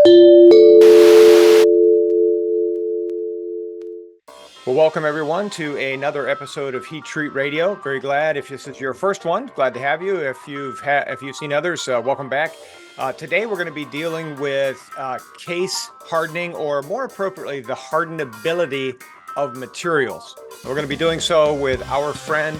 Well, welcome everyone to another episode of Heat Treat Radio. Very glad if this is your first one. Glad to have you. If you've seen others, welcome back. Today we're going to be dealing with case hardening, or more appropriately, the hardenability of materials. We're going to be doing so with our friend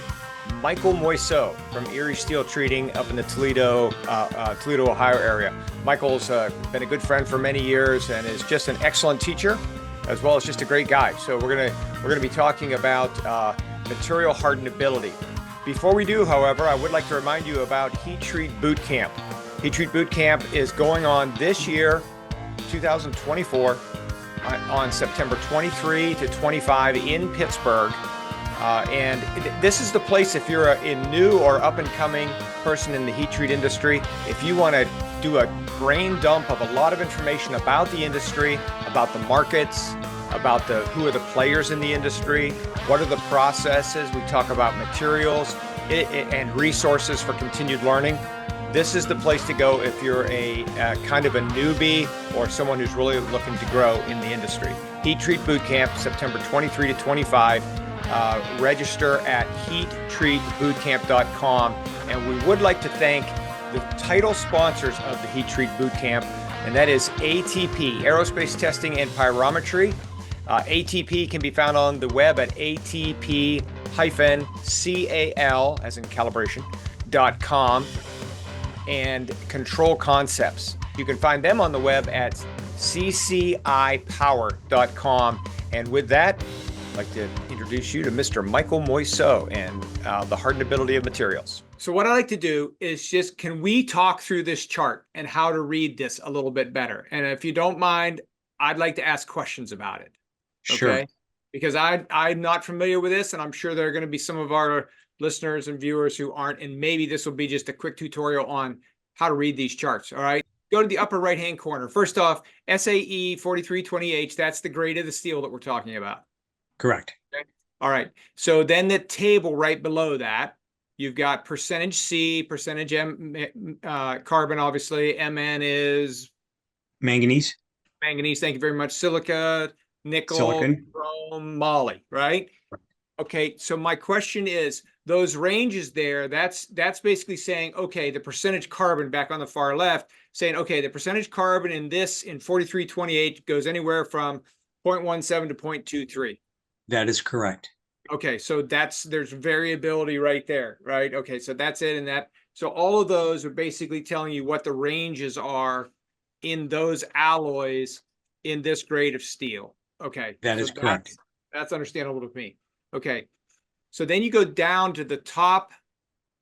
Michael Mouilleseaux from Erie Steel Treating up in the Toledo, Ohio area. Michael's been a good friend for many years and is just an excellent teacher, as well as just a great guy. So we're gonna be talking about material hardenability. Before we do, however, I would like to remind you about Heat Treat Boot Camp. Heat Treat Boot Camp is going on this year, 2024, on September 23 to 25 in Pittsburgh. And this is the place if you're a new or up-and-coming person in the heat treat industry. If you want to do a brain dump of a lot of information about the industry, about the markets, about who are the players in the industry, what are the processes, we talk about materials and resources for continued learning. This is the place to go if you're a kind of a newbie or someone who's really looking to grow in the industry. Heat Treat Boot Camp, September 23 to 25. Register at heattreatbootcamp.com. And we would like to thank the title sponsors of the Heat Treat Boot Camp, and that is ATP, Aerospace Testing and Pyrometry. ATP can be found on the web at atp-cal, as in calibration.com, and Control Concepts. You can find them on the web at ccipower.com. And with that, I'd like to introduce you to Mr. Michael Mouilleseaux and the hardenability of materials. So what I like to do is just, can we talk through this chart and how to read this a little bit better? And if you don't mind, I'd like to ask questions about it. Sure. Okay? Because I'm not familiar with this, and I'm sure there are going to be some of our listeners and viewers who aren't, and maybe this will be just a quick tutorial on how to read these charts. All right? Go to the upper right-hand corner. First off, SAE 4320H, that's the grade of the steel that we're talking about. Correct. Okay. All right. So then the table right below that, you've got percentage C, percentage carbon, obviously. Mn is Manganese. Manganese. Thank you very much. Silica, nickel, Silicon. chrome, moly, right? Okay. So my question is, those ranges there, that's basically saying, okay, the percentage carbon back on the far left, saying, okay, the percentage carbon in 4328 goes anywhere from 0.17 to 0.23. That is correct. Okay, so there's variability right there, right? Okay, so that's it. So all of those are basically telling you what the ranges are in those alloys in this grade of steel. Okay. That is correct. That's understandable to me. Okay. So then you go down to the top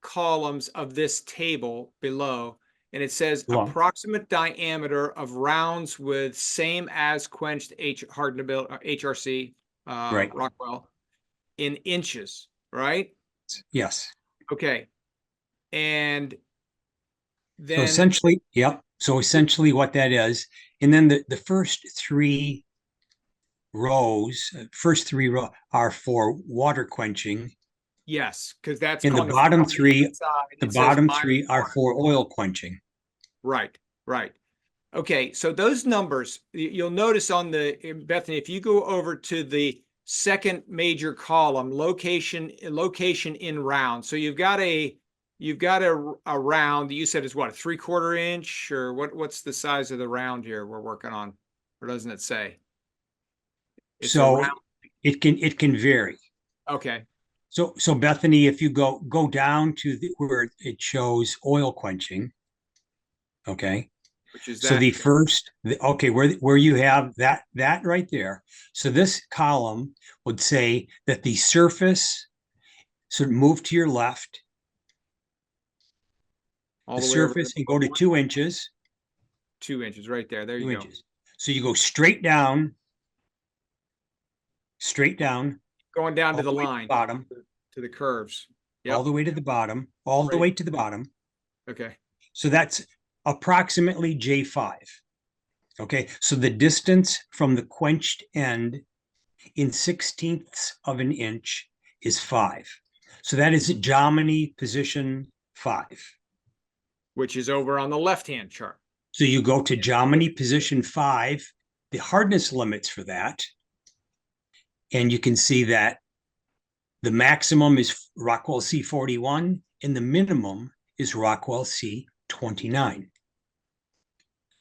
columns of this table below, and it says approximate diameter of rounds with same as quenched hardenability, HRC. Right. Rockwell, in inches, right? Yes. Okay. And then so essentially, yep. So essentially what that is, and then the first three rows are for water quenching. Yes, because that's and the bottom three are for oil quenching. Right, right. Okay, so those numbers, you'll notice on Bethany, if you go over to the second major column, location in round. So you've got a round that you said is what, a 3/4 inch, or what's the size of the round here we're working on? Or doesn't it say? So it can vary. Okay. So Bethany, if you go down to where it shows oil quenching, okay. Which is so the first, where you have that right there. So this column would say that the surface should move to your left. The surface and go to 2 inches. 2 inches right there. There you go. So you go straight down. Going down to the line, bottom, to the curves. Yep. All the way to the bottom, the way to the bottom. Okay. So that's approximately J5. Okay, so the distance from the quenched end in 1/16 of an inch is 5. So that is Jomini position 5. Which is over on the left-hand chart. So you go to Jomini position 5, the hardness limits for that, and you can see that the maximum is Rockwell C41 and the minimum is Rockwell C29.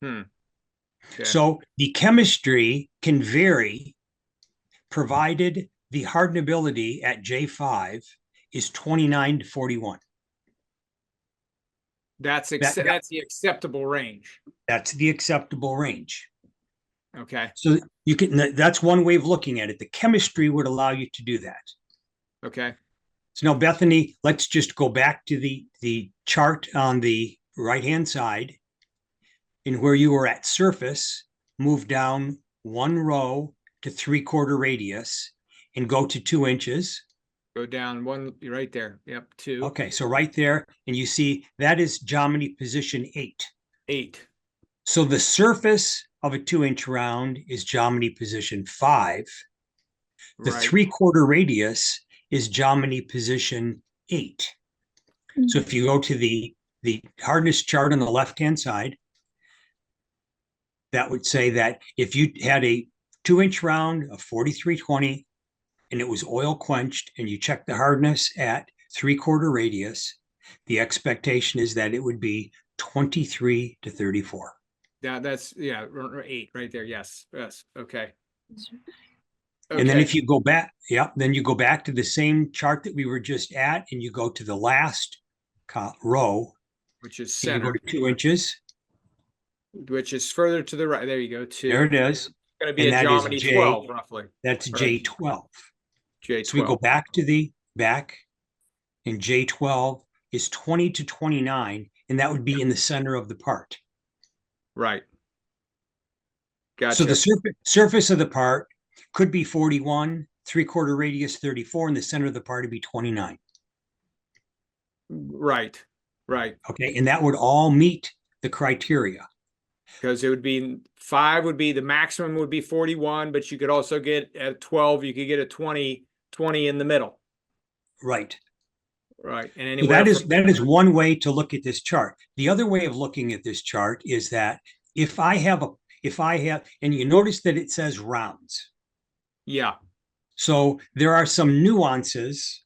Okay. So the chemistry can vary provided the hardenability at J5 is 29 to 41. That's the acceptable range. That's the acceptable range. Okay. So you can, that's one way of looking at it. The chemistry would allow you to do that. Okay. So now, Bethany, let's just go back to the chart on the right-hand side. And where you were at surface, move down one row to 3/4 radius and go to 2 inches. Go down one right there. Yep, 2. Okay, so right there, and you see that is Jomini position 8. 8. So the surface of a 2-inch round is Jomini position 5. The Right. 3/4 radius is Jomini position 8. So if you go to the hardness chart on the left-hand side, that would say that if you had a 2-inch round of 4320 and it was oil quenched and you check the hardness at 3/4 radius, the expectation is that it would be 23 to 34. That's 8 right there. Yes. Yes. Okay. And then if you go back, then you go back to the same chart that we were just at, and you go to the last row, which is and you center, go to 2 inches, which is further to the right. There you go. 2. There it is. It's going to be And a that is Jomini J, 12, roughly. That's Right. J12. J12. So we go back to the back, and J12 is 20 to 29, and that would be in the center of the part. Right. Gotcha. So the surface of the part could be 41, 3/4 radius 34, and the center of the part would be 29. Right. Right. Okay, and that would all meet the criteria. Because it would be 5 would be the maximum would be 41, but you could also get at 12, you could get a 20 in the middle. Right. Right. And so that is one way to look at this chart. The other way of looking at this chart is that if I have, and you notice that it says rounds. Yeah. So there are some nuances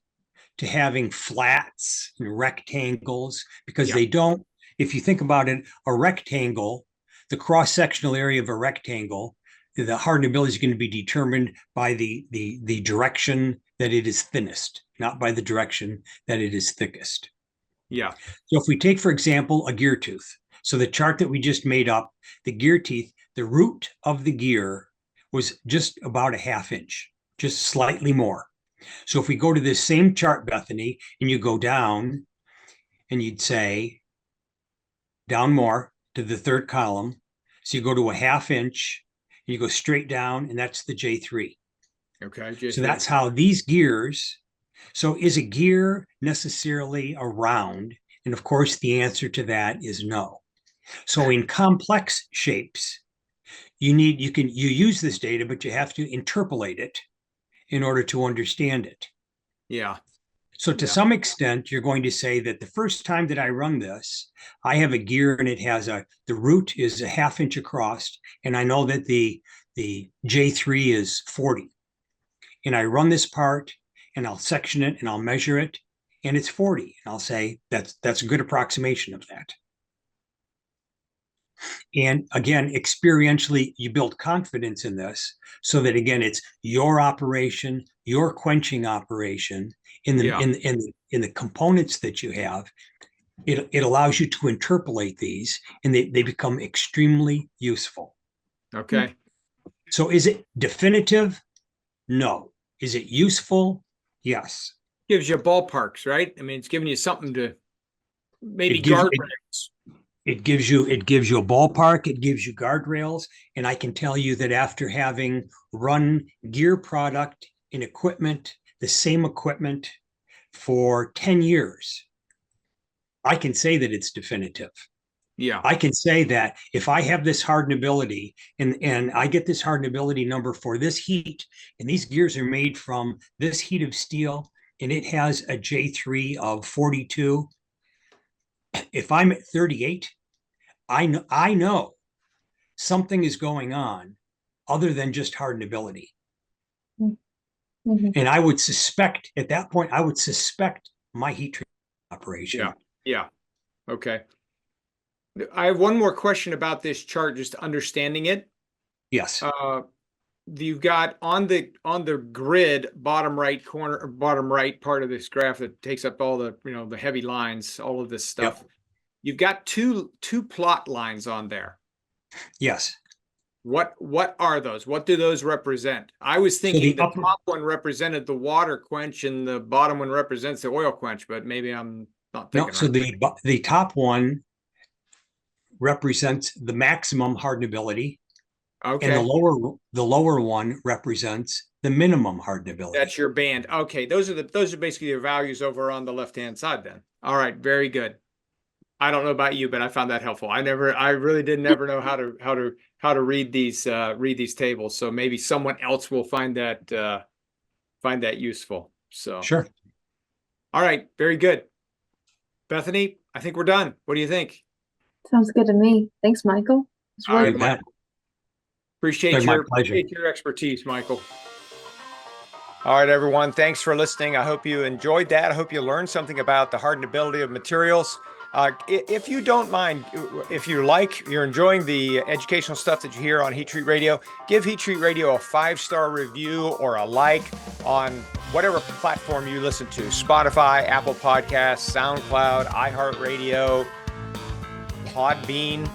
to having flats and rectangles because they don't, if you think about it, a rectangle, the cross-sectional area of a rectangle, the hardenability is going to be determined by the direction that it is thinnest, not by the direction that it is thickest. Yeah. So if we take, for example, a gear tooth, so the chart that we just made up, the gear teeth, the root of the gear was just about a 1/2 inch, just slightly more. So if we go to this same chart, Bethany, and you go down and you'd say down more to the 3rd column. So you go to a 1/2 inch and you go straight down, and that's the J3. Okay. J3. So that's how these gears. So is a gear necessarily a round? And of course, the answer to that is no. So in complex shapes, you use this data, but you have to interpolate it in order to understand it. Yeah. So to some extent, you're going to say that the first time that I run this, I have a gear and it has the root is a 1/2 inch across, and I know that the J3 is 40. And I run this part and I'll section it and I'll measure it, and it's 40. And I'll say that's a good approximation of that. And again, experientially, you build confidence in this so that, again, it's your operation, your quenching operation in the components that you have. It allows you to interpolate these, and they become extremely useful. Okay. So is it definitive? No. Is it useful? Yes. Gives you ballparks, right? I mean, it's giving you something to maybe guardrails. It gives you a ballpark, it gives you guardrails, and I can tell you that after having run gear product and equipment, the same equipment for 10 years, I can say that it's definitive. Yeah. I can say that if I have this hardenability and I get this hardenability number for this heat, and these gears are made from this heat of steel, and it has a J3 of 42, if I'm at 38, I know something is going on other than just hardenability. Mhm. And I would suspect at that point, I would suspect my heat treatment operation. Yeah. Yeah. Okay. I have one more question about this chart, just understanding it. Yes. You've got on the grid, bottom right corner or bottom right part of this graph that takes up all the, the heavy lines, all of this stuff. Yep. You've got two plot lines on there. Yes. What are those? What do those represent? I was thinking the top one represented the water quench and the bottom one represents the oil quench, but maybe I'm not thinking No, so right. the top one represents the maximum hardenability, and Okay. the lower one represents the minimum hardenability. That's your band. Okay, those are basically your values over on the left-hand side then. All right, very good. I don't know about you, but I found that helpful. I really did never know how to read these tables. So maybe someone else will find that useful. So Sure. all right, very good. Bethany, I think we're done. What do you think? Sounds good to me. Thanks, Michael. It's All really right, Mike. Appreciate your expertise, Michael. All right, everyone. Thanks for listening. I hope you enjoyed that. I hope you learned something about the hardenability of materials. If you don't mind, if you're enjoying the educational stuff that you hear on Heat Treat Radio, give Heat Treat Radio a 5-star review or a like on whatever platform you listen to: Spotify, Apple Podcasts, SoundCloud, iHeartRadio, Podbean,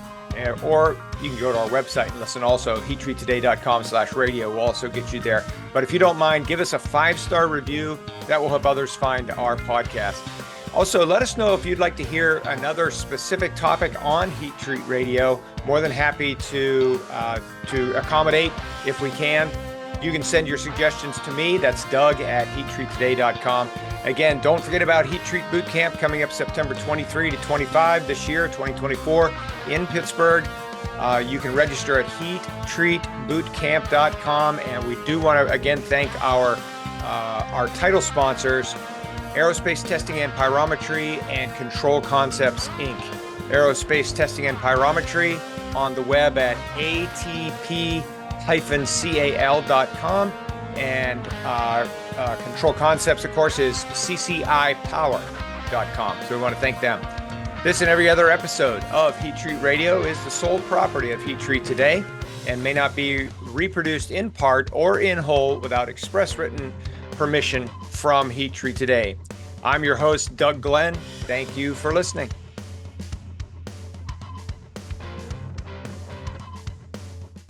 or you can go to our website and listen also. heattreattoday.com/radio will also get you there. But if you don't mind, give us a 5-star review. That will help others find our podcast. Also, let us know if you'd like to hear another specific topic on Heat Treat Radio. More than happy to accommodate if we can. You can send your suggestions to me. That's Doug at heattreattoday.com. Again, don't forget about Heat Treat Boot Camp coming up September 23 to 25 this year, 2024, in Pittsburgh. You can register at heattreatbootcamp.com. And we do want to, again, thank our title sponsors, Aerospace Testing and Pyrometry and Control Concepts, Inc. Aerospace Testing and Pyrometry on the web at atp-cal.com. And Control Concepts, of course, is ccipower.com. So we want to thank them. This and every other episode of Heat Treat Radio is the sole property of Heat Treat Today and may not be reproduced in part or in whole without express written permission from Heat Treat Today. I'm your host, Doug Glenn. Thank you for listening.